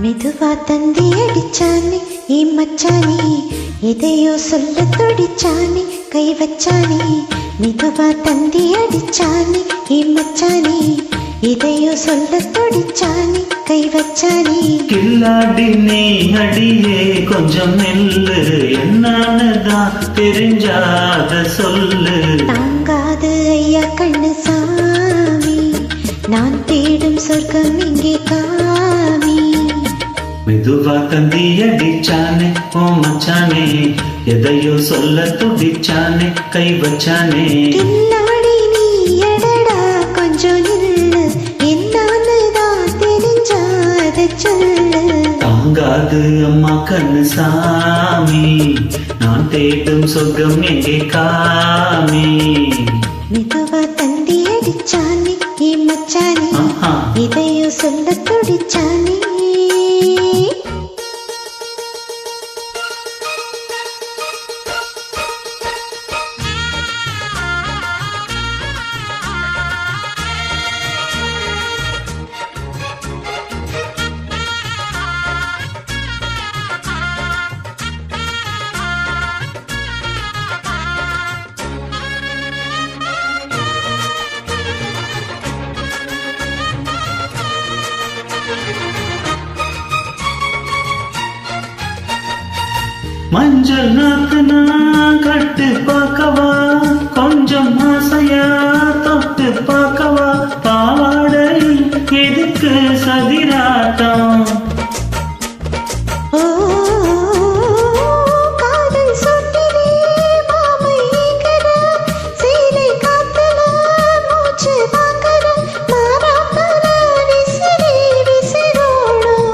மெதுவா தந்தி அடிச்சானே ஏ மச்சானே, எதையோ சொல்ல துடிச்சானே கை வச்சானே. மெதுவா தந்தி அடிச்சானே ஏ மச்சானே, எதையோ சொல்ல துடிச்சானே கை வச்சானே. கில்லாடி நீ அடியே கொஞ்சம் நெல்லு, என்னன்னுதான் தெரிஞ்சாத சொல்லு. தாங்காது ஐயா கண்ணு சாமி, நான் தேடும் சொர்க்கம் இங்கே காமி. மெதுவா தந்தி அடிச்சானே ஓ மச்சானே, எதையோ சொல்ல துடிச்சானே கை வச்சானே. கில்லாடி நீ எடடா கொஞ்சம் நில்லு, என்னன்னுதான் தெரிஞ்சாத சொல்லு. தாங்காது அம்மா கண்ணு சாமி, நான் தேடும் சொர்க்கம் எங்கே காமி. மெதுவா தந்தி அடிச்சானே ஏ மச்சானே, இதையோ சொல்ல துடிச்சானே. மஞ்சள் நாக்குனா கட்டு பார்க்கவா, கொஞ்சம் ஆசையா தொட்டு பார்க்கவா. பாவாடையில் எதுக்கு சதிராட்டம்? ஓ காதல் சொட்டிலே மாமை கட, சீலை காத்தல மூச்சு வாங்கல, மாறாப்பல விசிறி விசிறோடும்.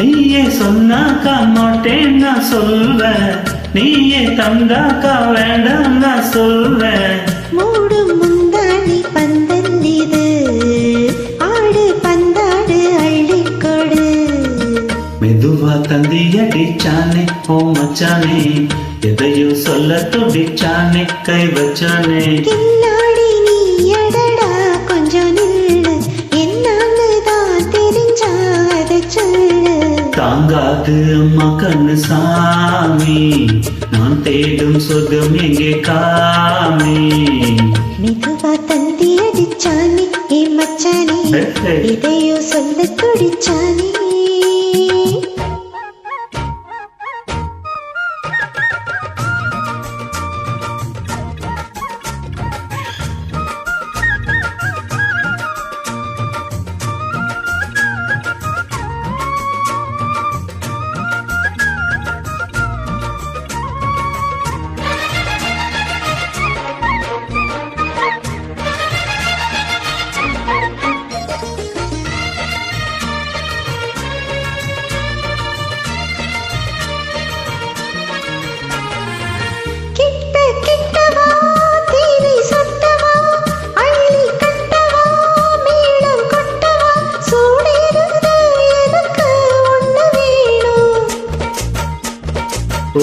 நீயே சொன்னாக்கா மாட்டேன் நான் சொல்வேன், நீயே தந்தாக்கா வேண்டாம் நான் சொல்வேன். மூடும் முந்தாணி பந்தல் இது, ஆடு பந்தாடு அள்ளிக்கொடு. மெதுவா தந்தி அடிச்சானே ஓ மச்சானே, எதையோ சொல்ல துடிச்சானே கை வச்சானே. கில்லாடி நீ எடடா கொஞ்சம் நில்லு, என்னன்னுதான் தெரிஞ்சாத சொல்லு. தாங்காது அம்மா கண்ணு சாமி, நான் தேடும் சொர்க்கம் எங்கே காமி. மெதுவா தந்தி அடிச்சானே ஏ மச்சானே, இதையோ சொல்ல துடிச்சானே.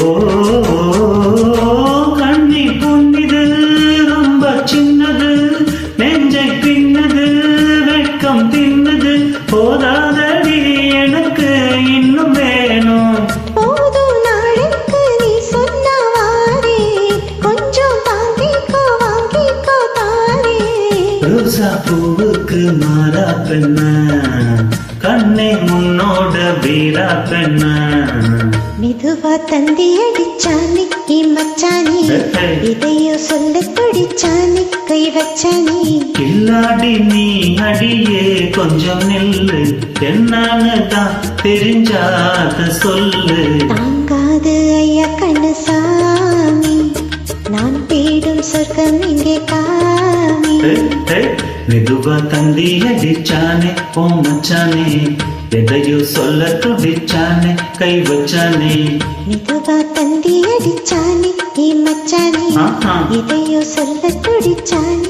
ஓ கண்ணி பொன்னிது ரொம்ப சின்னது, நெஞ்சை பின்னது வெட்கம் தின்னது. போதாதடி எனக்கு இன்னும் வேணும். போதும் நாளைக்கு நீ சொன்னவாரே, கொஞ்சம் வாங்கிக்கோ வாங்கிக்கோ தாரே. ரோசா பூவுக்கு மாறா பெண்ண, கண்ணே முன்னோட வீரா பெண்ண. மெதுவா தந்தி அடிச்சானே ஏ மச்சானே, இதையோ சொல்ல துடிச்சானே கை வச்சானே. கில்லாடி நீ அடியே கொஞ்சம் நெல்லு, என்னன்னுதான் தெரிஞ்சாத சொல்லு. தாங்காது ஐயா கண்ணு சாமி, நான் தேடும் சொர்க்கம் இங்கே காமி. மெதுவா தந்தி அடிச்சானே ஓ மச்சானே, எதையோ சொல்ல துடிச்சானே கை வச்சானே. மெதுவா தந்தி அடிச்சானே ஏ மச்சானே, இதையோ சொல்ல துடிச்சானே.